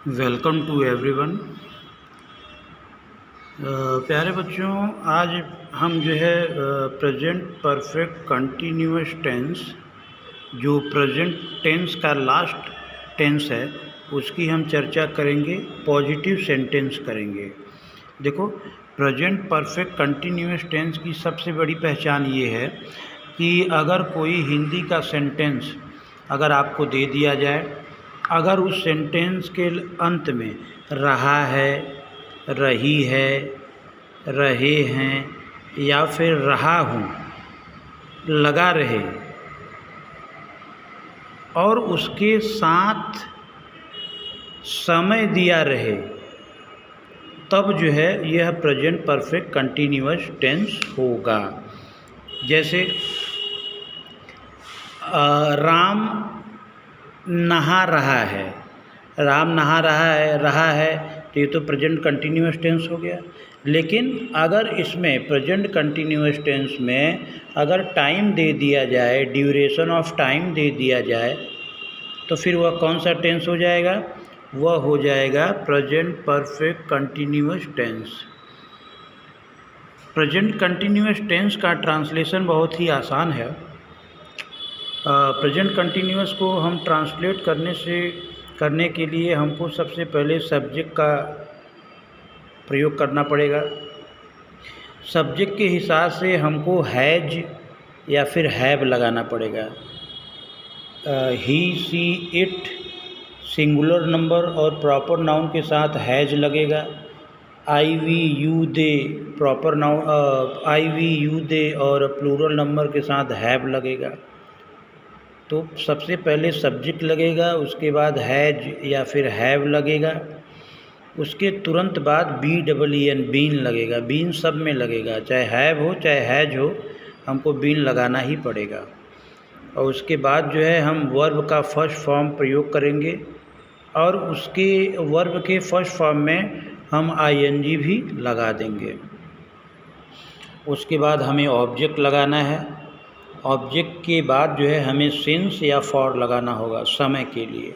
Welcome to everyone. प्यारे बच्चों, आज हम जो है प्रेजेंट परफेक्ट कंटिन्यूअस टेंस, जो प्रेजेंट टेंस का लास्ट टेंस है, उसकी हम चर्चा करेंगे। पॉजिटिव सेंटेंस करेंगे। देखो, प्रेजेंट परफेक्ट कंटिन्यूअस टेंस की सबसे बड़ी पहचान ये है कि अगर कोई हिंदी का सेंटेंस अगर आपको दे दिया जाए, अगर उस सेंटेंस के अंत में रहा है, रही है, रहे हैं या फिर रहा हूँ लगा रहे और उसके साथ समय दिया रहे, तब जो है यह प्रेजेंट परफेक्ट कंटिन्यूअस टेंस होगा। जैसे राम नहा रहा है, राम नहा रहा है तो ये तो प्रेजेंट कंटिन्यूअस टेंस हो गया। लेकिन अगर इसमें प्रेजेंट कंटिन्यूअस टेंस में अगर टाइम दे दिया जाए, ड्यूरेशन ऑफ टाइम दे दिया जाए, तो फिर वह कौन सा टेंस हो जाएगा? वह हो जाएगा present perfect continuous tense. Present continuous tense का ट्रांसलेशन बहुत ही आसान है। प्रेजेंट कंटिन्यूअस को हम ट्रांसलेट करने के लिए हमको सबसे पहले सब्जेक्ट का प्रयोग करना पड़ेगा। सब्जेक्ट के हिसाब से हमको हैज या फिर हैव लगाना पड़ेगा। He, she, it singular number और प्रॉपर नाउन के साथ हैज लगेगा। I, we, you, they proper noun, I, we, you, they और प्लूरल नंबर के साथ हैव लगेगा। तो सबसे पहले सब्जेक्ट लगेगा, उसके बाद हैज या फिर हैव लगेगा, उसके तुरंत बाद BEEN बीन लगेगा। बीन सब में लगेगा, चाहे हैव हो चाहे हैज हो, हमको बीन लगाना ही पड़ेगा। और उसके बाद जो है हम वर्ब का फर्स्ट फॉर्म प्रयोग करेंगे और उसके वर्ब के फर्स्ट फॉर्म में हम ING भी लगा देंगे। उसके बाद हमें ऑब्जेक्ट लगाना है। ऑब्जेक्ट के बाद जो है हमें सिंस या फॉर लगाना होगा समय के लिए।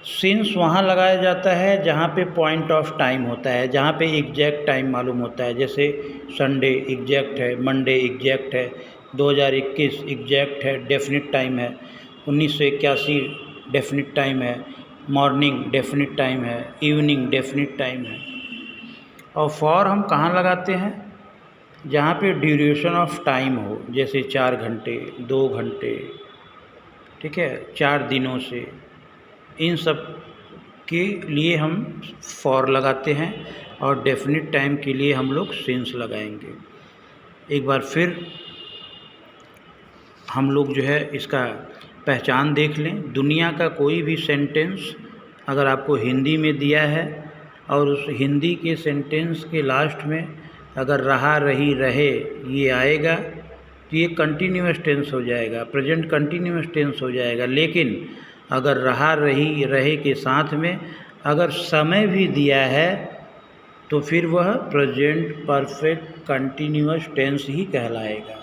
सिंस वहाँ लगाया जाता है जहाँ पे पॉइंट ऑफ टाइम होता है, जहाँ पे एग्जैक्ट टाइम मालूम होता है। जैसे संडे एग्जैक्ट है, मंडे एग्जैक्ट है, 2021 एग्जैक्ट है, डेफिनिट टाइम है, 1981 डेफिनिट टाइम है, मॉर्निंग डेफिनिट टाइम है, इवनिंग डेफिनिट टाइम है। और फॉर हम कहाँ लगाते हैं? जहाँ पे ड्यूरेशन ऑफ टाइम हो, जैसे 4 घंटे, 2 घंटे, ठीक है, 4 दिनों से, इन सब के लिए हम फॉर लगाते हैं और डेफिनिट टाइम के लिए हम लोग सिंस लगाएंगे। एक बार फिर हम लोग जो है इसका पहचान देख लें। दुनिया का कोई भी सेंटेंस अगर आपको हिंदी में दिया है और उस हिंदी के सेंटेंस के लास्ट में अगर रहा, रही, रहे ये आएगा तो ये कंटिन्यूअस टेंस हो जाएगा, प्रेजेंट कंटिन्यूअस टेंस हो जाएगा। लेकिन अगर रहा, रही, रहे के साथ में अगर समय भी दिया है तो फिर वह प्रेजेंट परफेक्ट कंटिन्यूअस टेंस ही कहलाएगा।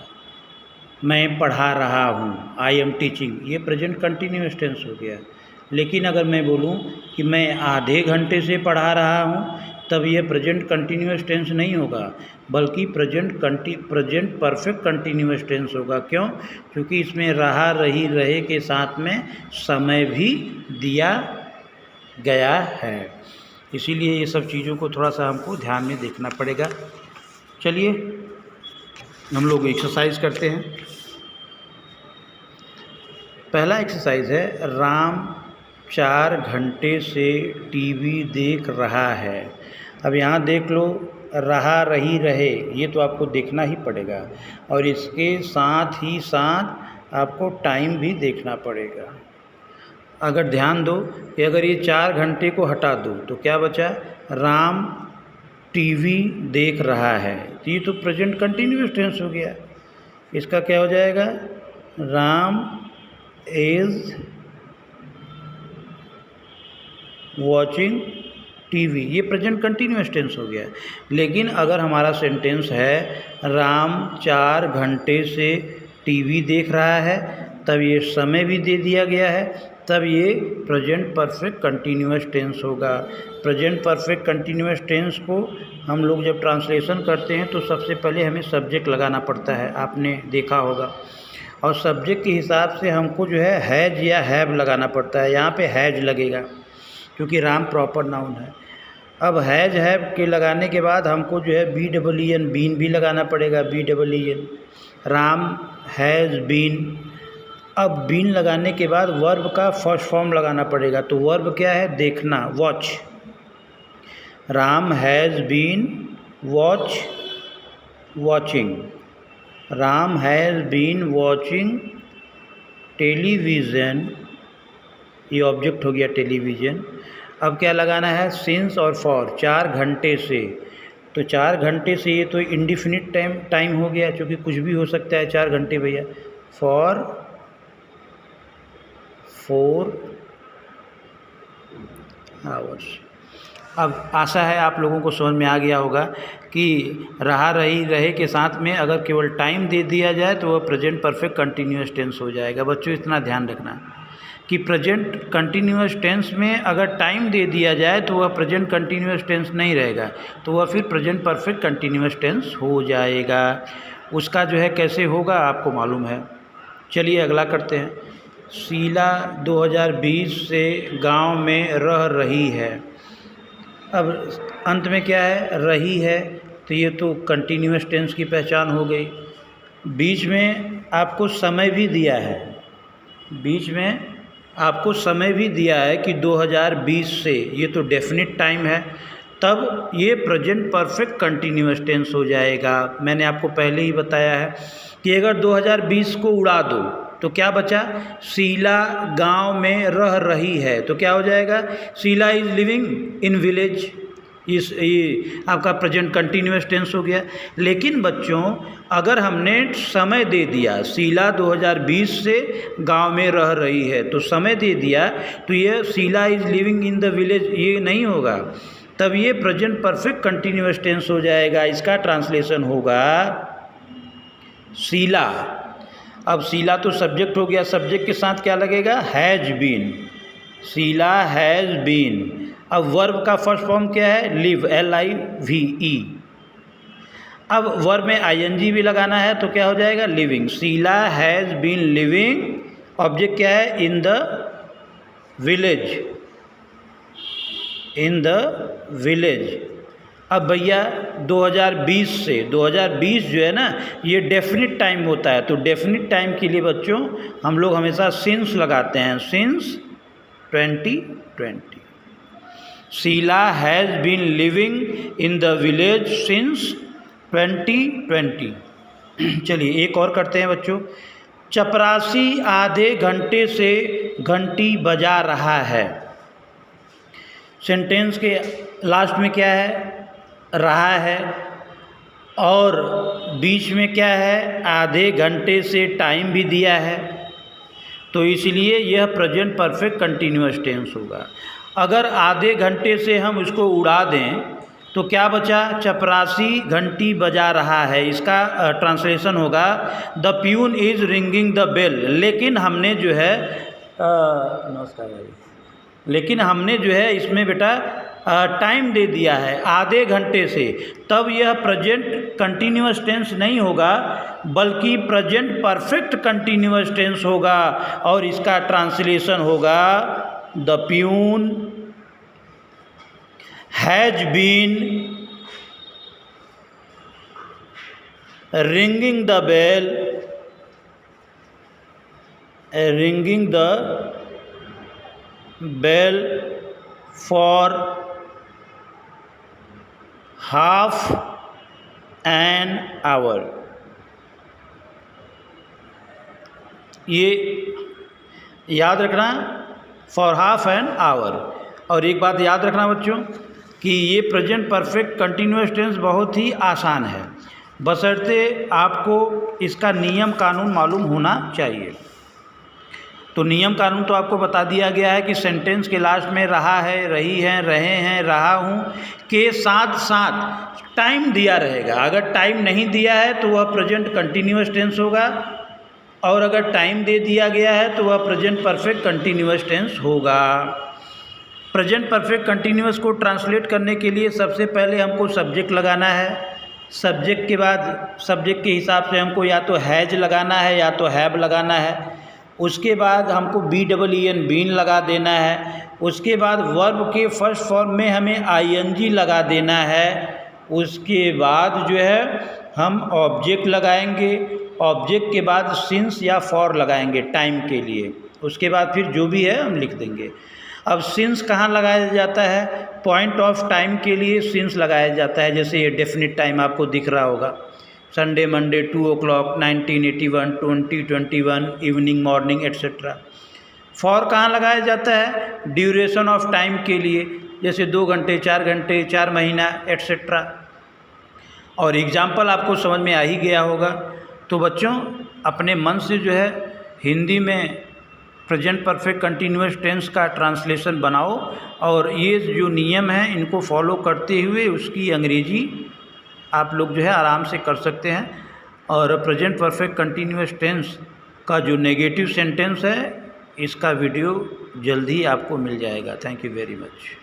मैं पढ़ा रहा हूँ, आई एम टीचिंग, ये प्रेजेंट कंटिन्यूअस टेंस हो गया। लेकिन अगर मैं बोलूँ कि मैं आधे घंटे से पढ़ा रहा हूँ, तब यह प्रेजेंट कंटिन्यूअस टेंस नहीं होगा, बल्कि प्रेजेंट परफेक्ट कंटिन्यूअस टेंस होगा। क्यों? क्योंकि इसमें रहा, रही, रहे के साथ में समय भी दिया गया है। इसीलिए ये सब चीज़ों को थोड़ा सा हमको ध्यान में देखना पड़ेगा। चलिए हम लोग एक्सरसाइज करते हैं। पहला एक्सरसाइज है, राम 4 घंटे से टीवी देख रहा है। अब यहाँ देख लो, रहा, रही, रहे ये तो आपको देखना ही पड़ेगा और इसके साथ ही साथ आपको टाइम भी देखना पड़ेगा। अगर ध्यान दो कि अगर ये 4 घंटे को हटा दो तो क्या बचा? राम टीवी देख रहा है, तो ये तो प्रेजेंट कंटिन्यूअस टेंस हो गया। इसका क्या हो जाएगा? राम इज वॉचिंग टीवी, ये प्रेजेंट कंटिन्यूअस टेंस हो गया। लेकिन अगर हमारा सेंटेंस है राम 4 घंटे से टीवी देख रहा है, तब ये समय भी दे दिया गया है, तब ये प्रेजेंट परफेक्ट कंटिन्यूअस टेंस होगा। प्रेजेंट परफेक्ट कंटिन्यूअस टेंस को हम लोग जब ट्रांसलेशन करते हैं तो सबसे पहले हमें सब्जेक्ट लगाना पड़ता है, आपने देखा होगा, और सब्जेक्ट के हिसाब से हमको जो है हैज या हैव लगाना पड़ता है। यहाँ पे हैज लगेगा क्योंकि राम प्रॉपर नाउन है। अब हैज हैव के लगाने के बाद हमको जो है BEEN बीन भी लगाना पड़ेगा, BEEN। Ram has been. अब बीन लगाने के बाद वर्ब का फर्स्ट फॉर्म लगाना पड़ेगा। तो वर्ब क्या है? देखना, watch. Ram has been watching. Ram has been watching television. ये ऑब्जेक्ट हो गया टेलीविज़न। अब क्या लगाना है? सिंस और फॉर, 4 घंटे से। तो 4 घंटे से ये तो इंडिफिनिट टाइम हो गया, क्योंकि कुछ भी हो सकता है 4 घंटे भैया। For 4 hours. अब आशा है आप लोगों को समझ में आ गया होगा कि रहा रही रहे के साथ में अगर केवल टाइम दे दिया जाए तो वह प्रेजेंट परफेक्ट कंटिन्यूअस टेंस हो जाएगा। बच्चों इतना ध्यान रखना कि प्रेजेंट कंटिन्यूअस टेंस में अगर टाइम दे दिया जाए तो वह प्रेजेंट कंटिन्यूअस टेंस नहीं रहेगा, तो वह फिर प्रेजेंट परफेक्ट कंटिन्यूअस टेंस हो जाएगा। उसका जो है कैसे होगा आपको मालूम है। चलिए अगला करते हैं। शीला 2020 से गांव में रह रही है। अब अंत में क्या है? रही है, तो ये तो कंटिन्यूअस टेंस की पहचान हो गई। बीच में आपको समय भी दिया है, बीच में आपको समय भी दिया है कि 2020 से, ये तो डेफिनिट टाइम है, तब ये प्रेजेंट परफेक्ट कंटिन्यूअस टेंस हो जाएगा। मैंने आपको पहले ही बताया है कि अगर 2020 को उड़ा दो तो क्या बचा? शीला गांव में रह रही है, तो क्या हो जाएगा? Sheela is living in village. ये आपका प्रेजेंट कंटिन्यूअस टेंस हो गया। लेकिन बच्चों अगर हमने समय दे दिया, शीला 2020 से गांव में रह रही है, तो समय दे दिया, तो ये Sheela is living in the village ये नहीं होगा, तब ये प्रेजेंट परफेक्ट कंटिन्यूअस टेंस हो जाएगा। इसका ट्रांसलेशन होगा शीला। अब शीला तो सब्जेक्ट हो गया, सब्जेक्ट के साथ क्या लगेगा? Has been. Sheela has been. अब वर्ब का फर्स्ट फॉर्म क्या है? Live, LIVE। अब वर्ब में ING भी लगाना है, तो क्या हो जाएगा? Living. Sheela has been living. Object क्या है? In the village, in the village. अब भैया 2020 से, 2020 जो है ना ये डेफिनिट टाइम होता है, तो डेफिनिट टाइम के लिए बच्चों हम लोग हमेशा सिंस लगाते हैं, since 2020। Sheela has been living in the village since 2020। चलिए एक और करते हैं बच्चों। चपरासी आधे घंटे से घंटी बजा रहा है। सेंटेंस के लास्ट में क्या है? रहा है, और बीच में क्या है? आधे घंटे से टाइम भी दिया है, तो इसलिए यह प्रेजेंट परफेक्ट कंटिन्यूअस टेंस होगा। अगर आधे घंटे से हम उसको उड़ा दें तो क्या बचा? चपरासी घंटी बजा रहा है। इसका ट्रांसलेशन होगा the peon is ringing the bell. लेकिन हमने जो है नमस्कार भाई, लेकिन हमने जो है इसमें बेटा टाइम दे दिया है आधे घंटे से, तब यह प्रेजेंट कंटिन्यूअस टेंस नहीं होगा बल्कि प्रेजेंट परफेक्ट कंटिन्यूअस टेंस होगा, और इसका ट्रांसलेशन होगा the peon has been ringing the bell, ringing the bell for half an hour। ये याद रखना, फॉर हाफ एन आवर। और एक बात याद रखना बच्चों कि ये प्रेजेंट परफेक्ट कंटिन्यूअस टेंस बहुत ही आसान है, बशर्ते आपको इसका नियम कानून मालूम होना चाहिए। तो नियम कानून तो आपको बता दिया गया है कि सेंटेंस के लास्ट में रहा है, रही है, रहे हैं, रहा हूँ के साथ साथ टाइम दिया रहेगा। अगर टाइम नहीं दिया है तो वह प्रेजेंट कंटिन्यूअस टेंस होगा, और अगर टाइम दे दिया गया है तो वह प्रेजेंट परफेक्ट कंटिन्यूअस टेंस होगा। प्रेजेंट परफेक्ट कंटिन्यूअस को ट्रांसलेट करने के लिए सबसे पहले हमको सब्जेक्ट लगाना है। सब्जेक्ट के बाद सब्जेक्ट के हिसाब से हमको या तो हैज लगाना है या तो हैव लगाना है। उसके बाद हमको BEEN बीन लगा देना है। उसके बाद वर्ब के फर्स्ट फॉर्म में हमें ING लगा देना है। उसके बाद जो है हम ऑब्जेक्ट लगाएंगे। ऑब्जेक्ट के बाद सिंस या फॉर लगाएंगे टाइम के लिए। उसके बाद फिर जो भी है हम लिख देंगे। अब सिंस कहाँ लगाया जाता है? पॉइंट ऑफ टाइम के लिए सिंस लगाया जाता है। जैसे ये डेफिनिट टाइम आपको दिख रहा होगा, Sunday Monday 2 o'clock 1981 2021 evening morning etcetera. For कहाँ लगाया जाता है? ड्यूरेशन ऑफ टाइम के लिए, जैसे 2 घंटे 4 घंटे 4 महीना एट्सेट्रा। और एग्जाम्पल आपको समझ में आ ही गया होगा। तो बच्चों अपने मन से जो है हिंदी में प्रेजेंट परफेक्ट कंटिन्यूअस टेंस का ट्रांसलेशन बनाओ और ये जो नियम हैं इनको फॉलो करते हुए उसकी अंग्रेजी आप लोग जो है आराम से कर सकते हैं। और प्रेजेंट परफेक्ट कंटिन्यूअस टेंस का जो नेगेटिव सेंटेंस है इसका वीडियो जल्द ही आपको मिल जाएगा। Thank you very much.